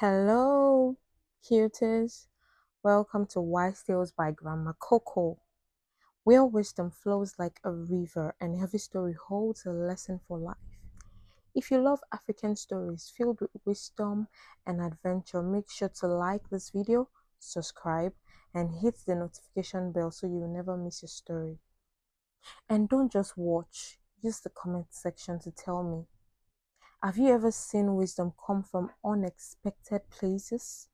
Hello, cuties. Welcome to Wise Tales by Grandma Coco, where wisdom flows like a river and every story holds a lesson for life. If you love African stories filled with wisdom and adventure, make sure to like this video, subscribe, and hit the notification bell so you will never miss a story. And don't just watch, use the comment section to tell me. Have you ever seen wisdom come from unexpected places?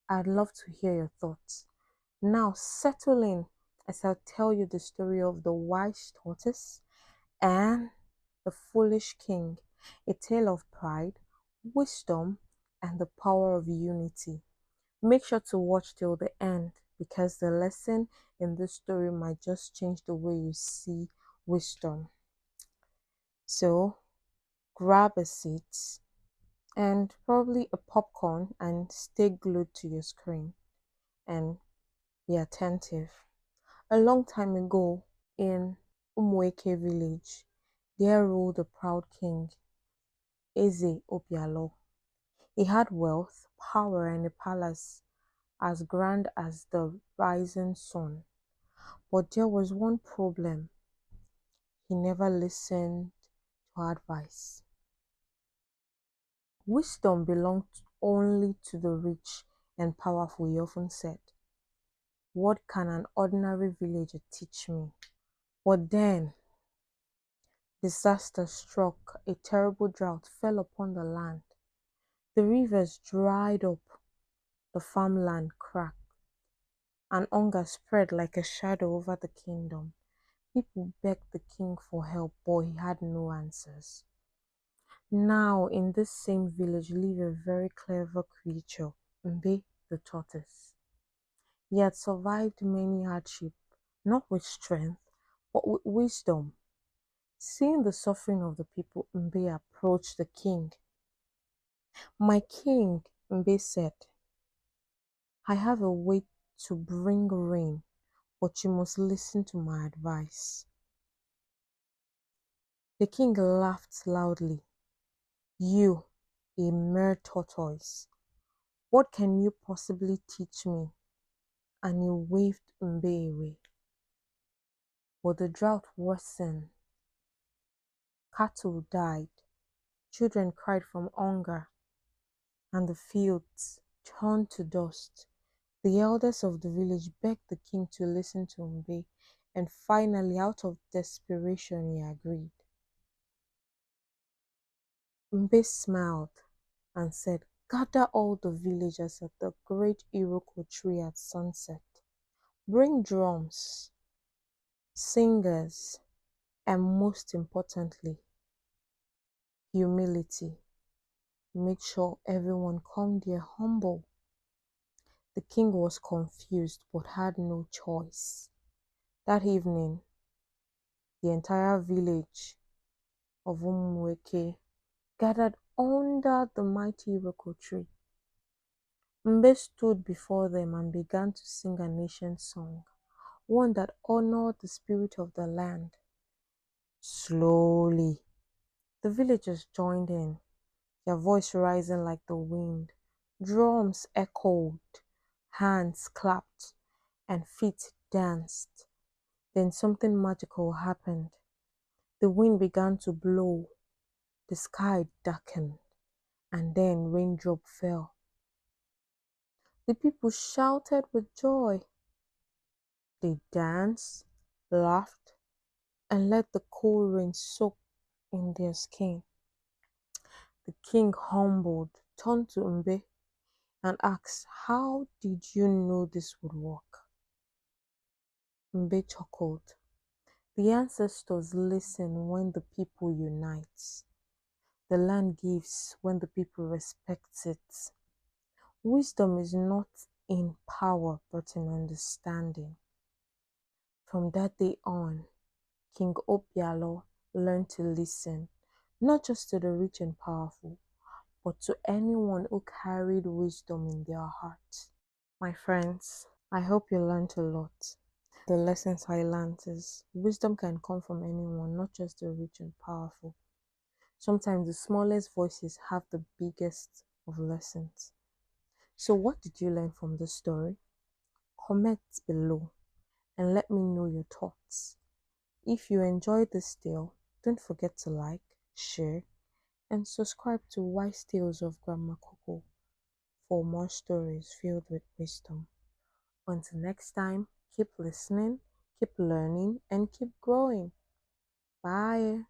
I'd love to hear your thoughts. Now settle in as I'll tell you the story of the wise tortoise and the foolish king, a tale of pride, wisdom, and the power of unity. Make sure to watch till the end because the lesson in this story might just change the way you see wisdom. So grab a seat and probably a popcorn and stay glued to your screen and be attentive. A long time ago in Umweke village, there ruled a proud king, Eze Obialo. He had wealth, power, and a palace as grand as the rising sun. But there was one problem. He never listened to advice. Wisdom belonged only to the rich and powerful, he often said. What can an ordinary villager teach me? But then disaster struck, a terrible drought fell upon the land. The rivers dried up, the farmland cracked, and hunger spread like a shadow over the kingdom. People begged the king for help, but he had no answers. Now, in this same village lived a very clever creature, Mbe the tortoise. He had survived many hardships, not with strength, but with wisdom. Seeing the suffering of the people, Mbe approached the king. My king, Mbe said, I have a way to bring rain, but you must listen to my advice. The king laughed loudly. You, a mere tortoise, what can you possibly teach me? And he waved Mbe away. But the drought worsened. Cattle died, children cried from hunger, and the fields turned to dust. The elders of the village begged the king to listen to Mbe, and finally, out of desperation, he agreed. Mbe smiled and said, gather all the villagers at the great Iroko tree at sunset. Bring drums, singers, and most importantly, humility. Make sure everyone come there humble. The king was confused but had no choice. That evening, the entire village of Umweke gathered under the mighty Iroko tree. Mbe stood before them and began to sing an ancient song, one that honored the spirit of the land. Slowly, the villagers joined in, their voice rising like the wind. Drums echoed, hands clapped, and feet danced. Then something magical happened. The wind began to blow, the sky darkened, and then raindrop fell. The people shouted with joy. They danced, laughed, and let the cool rain soak in their skin. The king, humbled, turned to Mbe and asked, how did you know this would work? Mbe chuckled. The ancestors listen when the people unite. The land gives when the people respect it. Wisdom is not in power but in understanding. From that day on, King Obialo learned to listen, not just to the rich and powerful, but to anyone who carried wisdom in their heart. My friends, I hope you learned a lot. The lessons I learned is wisdom can come from anyone, not just the rich and powerful. Sometimes the smallest voices have the biggest of lessons. So, what did you learn from the story? Comment below and let me know your thoughts. If you enjoyed this tale, don't forget to like, share, and subscribe to Wise Tales of Grandma Coco for more stories filled with wisdom. Until next time, keep listening, keep learning, and keep growing. Bye.